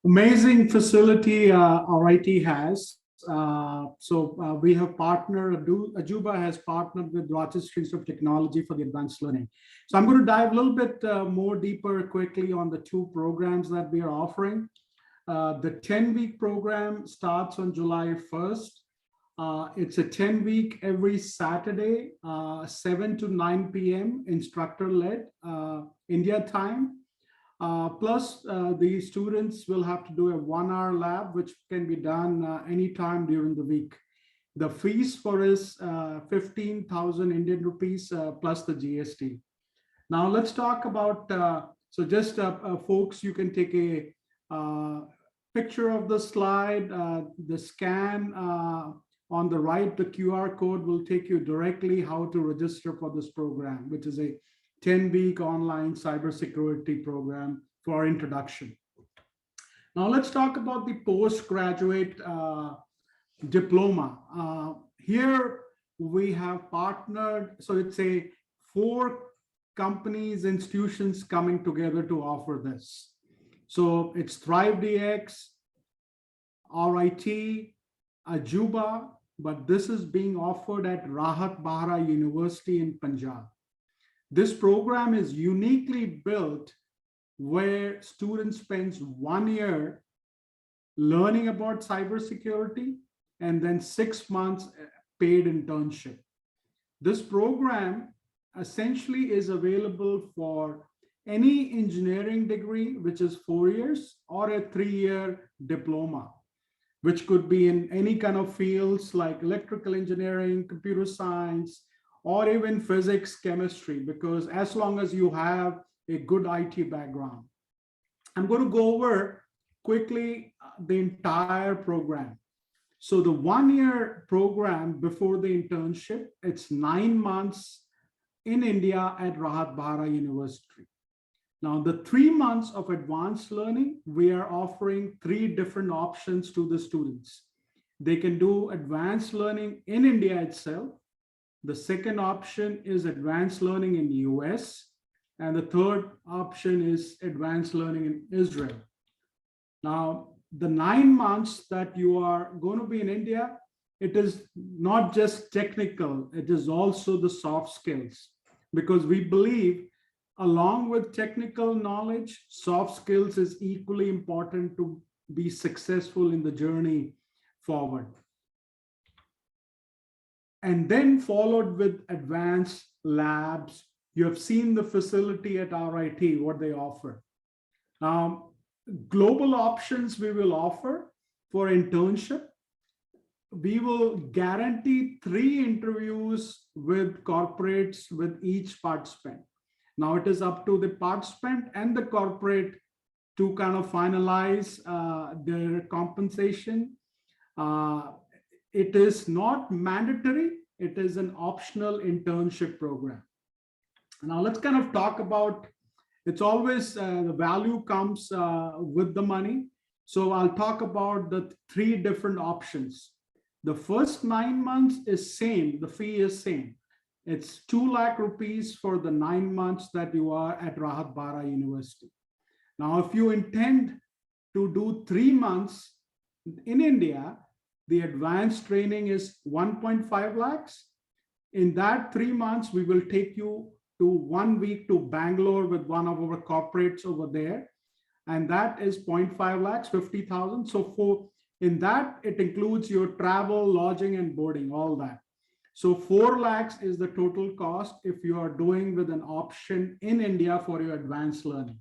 Amazing facility RIT has. We have partnered, Ajuba has partnered with Rochester Institute of Technology for the advanced learning. So I'm going to dive a little bit more deeper quickly on the two programs that we are offering. The 10-week program starts on July 1st. It's a 10-week every Saturday, 7 to 9 p.m. instructor-led India time. Plus, the students will have to do a 1-hour lab, which can be done anytime during the week. The fees for is 15,000 Indian rupees plus the GST. Now let's talk about, folks, you can take a picture of the slide, the scan on the right, the QR code will take you directly how to register for this program, which is a 10-week online cybersecurity program for introduction. Now let's talk about the postgraduate diploma. Here we have partnered, so it's 4 companies, institutions coming together to offer this. So it's ThriveDX, RIT, Ajuba, but this is being offered at Rahat Bahra University in Punjab. This program is uniquely built where students spends 1 year learning about cybersecurity and then 6 months paid internship. This program essentially is available for any engineering degree, which is 4 years, or a 3-year diploma. which could be in any kind of fields like electrical engineering, computer science, or even physics, chemistry, because as long as you have a good IT background. I'm going to go over quickly the entire program. So the 1-year program before the internship, it's 9 months in India at Rahat Bahra University. Now, the 3 months of advanced learning, we are offering 3 different options to the students. They can do advanced learning in India itself. The second option is advanced learning in the US. And the third option is advanced learning in Israel. Now, the 9 months that you are going to be in India, it is not just technical, it is also the soft skills, because we believe along with technical knowledge, soft skills is equally important to be successful in the journey forward. And then followed with advanced labs. You have seen the facility at RIT, what they offer. Global options we will offer for internship. We will guarantee 3 interviews with corporates with each participant. Now it is up to the participant and the corporate to kind of finalize their compensation. It is not mandatory. It is an optional internship program. Now let's kind of talk about, it's always the value comes with the money. So I'll talk about the 3 different options. The first 9 months is same, the fee is same. It's 2 lakh rupees for the 9 months that you are at Rahat Bahra University. Now, if you intend to do 3 months in India, the advanced training is 1.5 lakhs. In that 3 months, we will take you to 1 week to Bangalore with one of our corporates over there. And that is 0.5 lakhs, 50,000. So in that, it includes your travel, lodging, and boarding, all that. So 4 lakhs is the total cost if you are doing with an option in India for your advanced learning.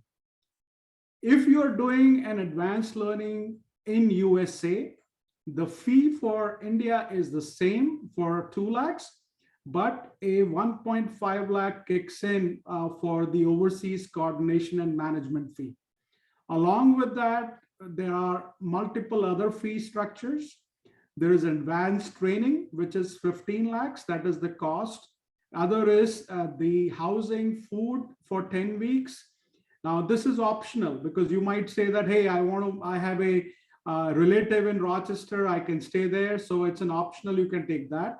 If you are doing an advanced learning in USA, the fee for India is the same for 2 lakhs, but a 1.5 lakh kicks in for the overseas coordination and management fee. Along with that, there are multiple other fee structures. There is advanced training, which is 15 lakhs. That is the cost. Other is the housing, food for 10 weeks. Now, this is optional because you might say that, hey, I have a relative in Rochester, I can stay there. So it's an optional, you can take that.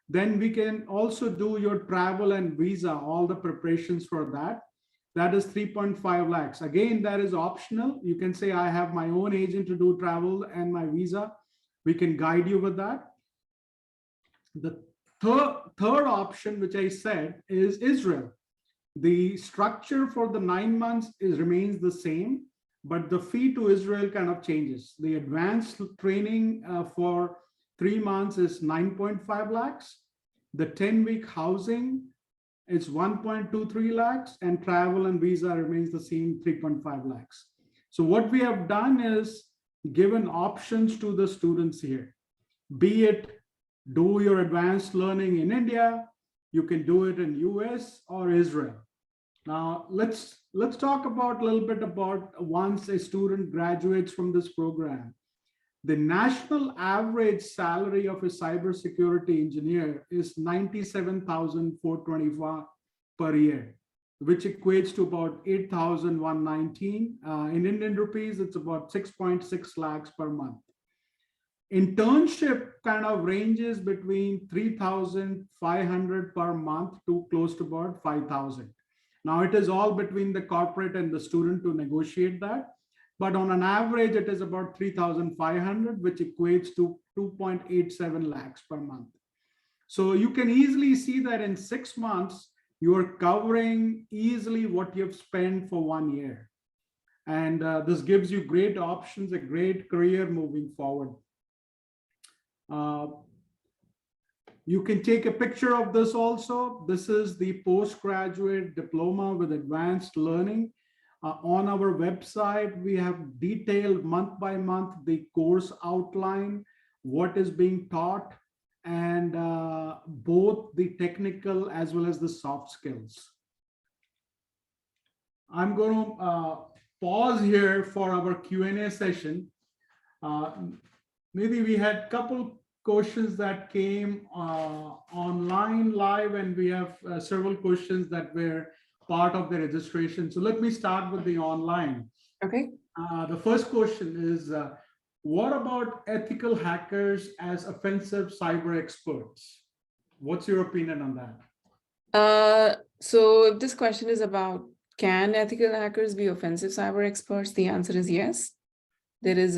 Then we can also do your travel and visa, all the preparations for that. That is 3.5 lakhs. Again, that is optional. You can say, I have my own agent to do travel and my visa. We can guide you with that. The third option, which I said, is Israel. The structure for the 9 months remains the same, but the fee to Israel kind of changes. The advanced training for 3 months is 9.5 lakhs. The 10-week housing is 1.23 lakhs, and travel and visa remains the same, 3.5 lakhs. So what we have done is given options to the students here, be it do your advanced learning in India, you can do it in US or Israel. Now let's talk about a little bit about once a student graduates from this program. The national average salary of a cybersecurity engineer is 97,425 per year, which equates to about 8,119. In Indian rupees, it's about 6.6 lakhs per month. Internship kind of ranges between 3,500 per month to close to about 5,000. Now it is all between the corporate and the student to negotiate that. But on an average, it is about 3,500, which equates to 2.87 lakhs per month. So you can easily see that in 6 months, you are covering easily what you've spent for 1 year. And this gives you great options, a great career moving forward. You can take a picture of this also. This is the postgraduate diploma with advanced learning. On our website, we have detailed month by month the course outline, what is being taught, and both the technical as well as the soft skills. I'm going to pause here for our Q&A session. Nidhi, we had a couple questions that came online live, and we have several questions that were part of the registration. So let me start with the online. Okay. The first question is, what about ethical hackers as offensive cyber experts? What's your opinion on that? So if this question is about, can ethical hackers be offensive cyber experts? The answer is yes. There is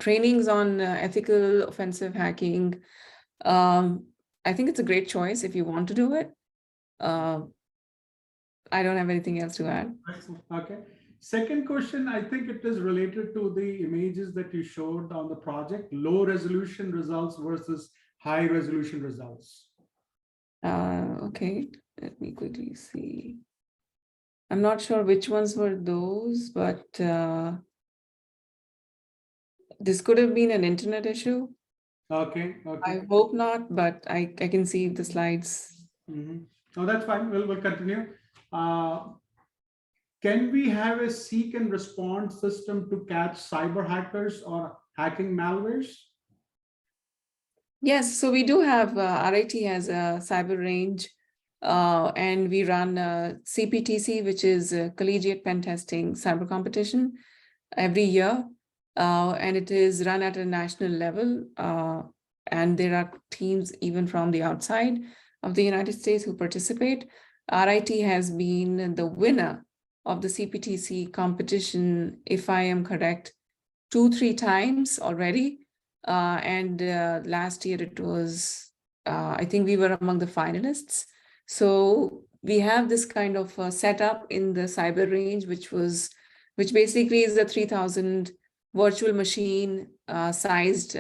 trainings on ethical offensive hacking. I think it's a great choice if you want to do it. I don't have anything else to add. Okay. Second question, I think it is related to the images that you showed on the project, low resolution results versus high resolution results. Okay, let me quickly see. I'm not sure which ones were those, but this could have been an internet issue. Okay. I hope not, but I can see the slides. Mm-hmm. No, that's fine. We'll continue. Can we have a seek and response system to catch cyber hackers or hacking malwares? Yes, so we do have RIT has a cyber range, and we run CPTC, which is a collegiate pen testing cyber competition every year, and it is run at a national level, and there are teams even from the outside of the United States who participate. RIT has been the winner of the CPTC competition, if I am correct, 2-3 times already. And last year it was, I think we were among the finalists. So we have this kind of setup in the cyber range, which basically is a 3,000 virtual machine sized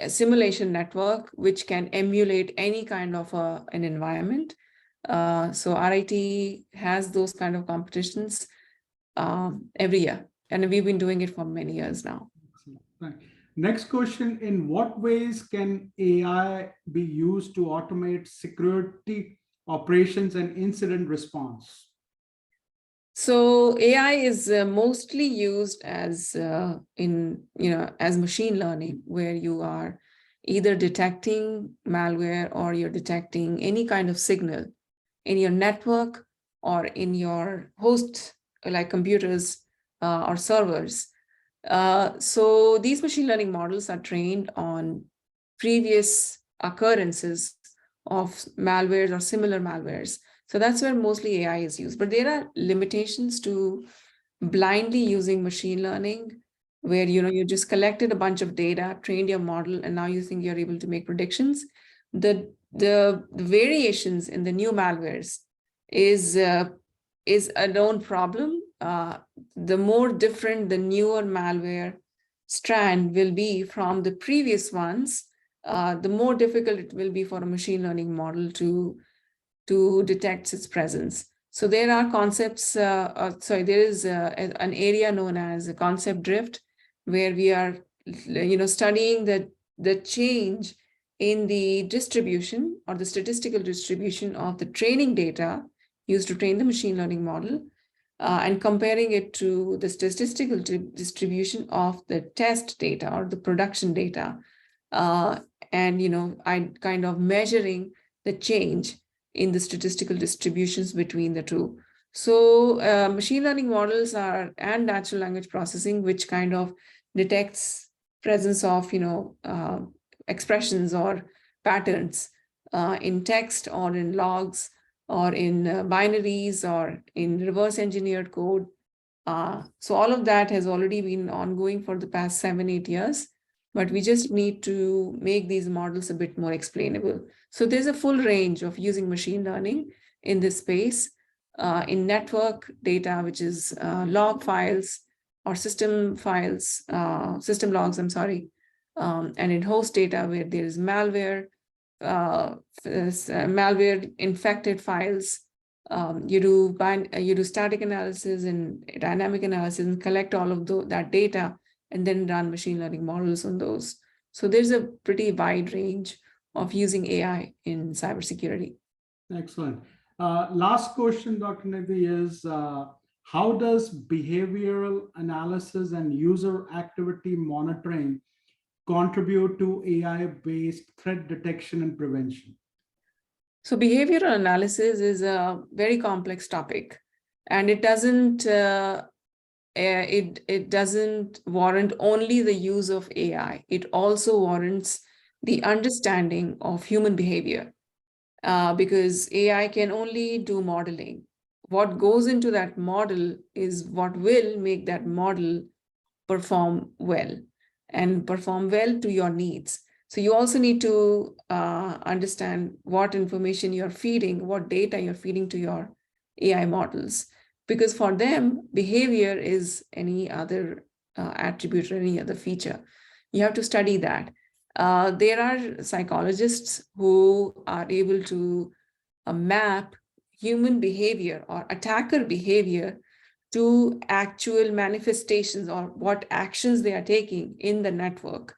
simulation network, which can emulate any kind of an environment. So RIT has those kind of competitions every year, and we've been doing it for many years now. Right. Next question, in what ways can AI be used to automate security operations and incident response? So AI is mostly used as as machine learning, where you are either detecting malware or you're detecting any kind of signal in your network or in your host, like computers or servers. So these machine learning models are trained on previous occurrences of malwares or similar malwares. So that's where mostly AI is used. But there are limitations to blindly using machine learning, where you just collected a bunch of data, trained your model, and now you think you're able to make predictions. The variations in the new malwares is a known problem. The more different the newer malware strand will be from the previous ones, the more difficult it will be for a machine learning model to detect its presence. So there are concepts, there is an area known as a concept drift, where we are studying the change in the distribution or the statistical distribution of the training data used to train the machine learning model, and comparing it to the statistical distribution of the test data or the production data, and I kind of measuring the change in the statistical distributions between the two. So machine learning models and natural language processing, which kind of detects presence of expressions or patterns in text or in logs or in binaries or in reverse engineered code. So all of that has already been ongoing for the past 7-8 years, but we just need to make these models a bit more explainable. So there's a full range of using machine learning in this space, in network data, which is log files or system files, system logs, I'm sorry, and in host data where there is malware, malware infected files, You do static analysis and dynamic analysis and collect all of that data and then run machine learning models on those. So there's a pretty wide range of using AI in cybersecurity. Excellent. Last question, Dr. Nidhi, is how does behavioral analysis and user activity monitoring contribute to AI-based threat detection and prevention? So behavioral analysis is a very complex topic, and it doesn't it doesn't warrant only the use of AI. It also warrants the understanding of human behavior, because AI can only do modeling. What goes into that model is what will make that model perform well and perform well to your needs. So you also need to understand what information you're feeding, what data you're feeding to your AI models, because for them, behavior is any other attribute or any other feature. You have to study that. There are psychologists who are able to map human behavior or attacker behavior to actual manifestations or what actions they are taking in the network,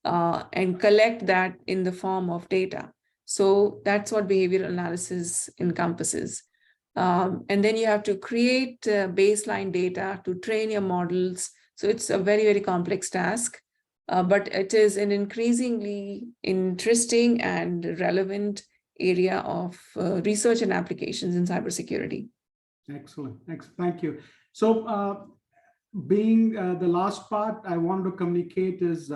and collect that in the form of data. So that's what behavioral analysis encompasses. And then you have to create baseline data to train your models. So it's a very, very complex task, but it is an increasingly interesting and relevant area of research and applications in cybersecurity. Excellent. Thank you. So being the last part I wanted to communicate is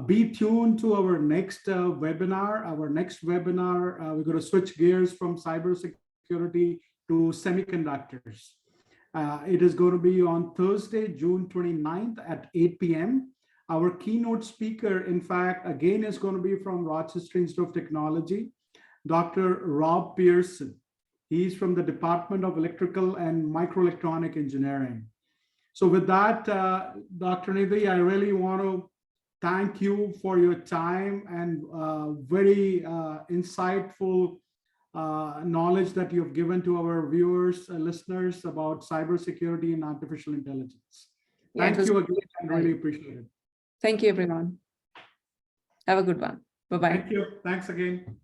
be tuned to our next webinar. Our next webinar, we're going to switch gears from cybersecurity to semiconductors. It is going to be on Thursday, June 29th at 8 p.m. Our keynote speaker, in fact, again, is going to be from Rochester Institute of Technology, Dr. Rob Pearson. He's from the Department of Electrical and Microelectronic Engineering. So with that, Dr. Nidhi, I really want to thank you for your time and very insightful knowledge that you've given to our viewers and listeners about cybersecurity and artificial intelligence. Thank you again. I really appreciate it. Thank you, everyone. Have a good one. Bye-bye. Thank you. Thanks again.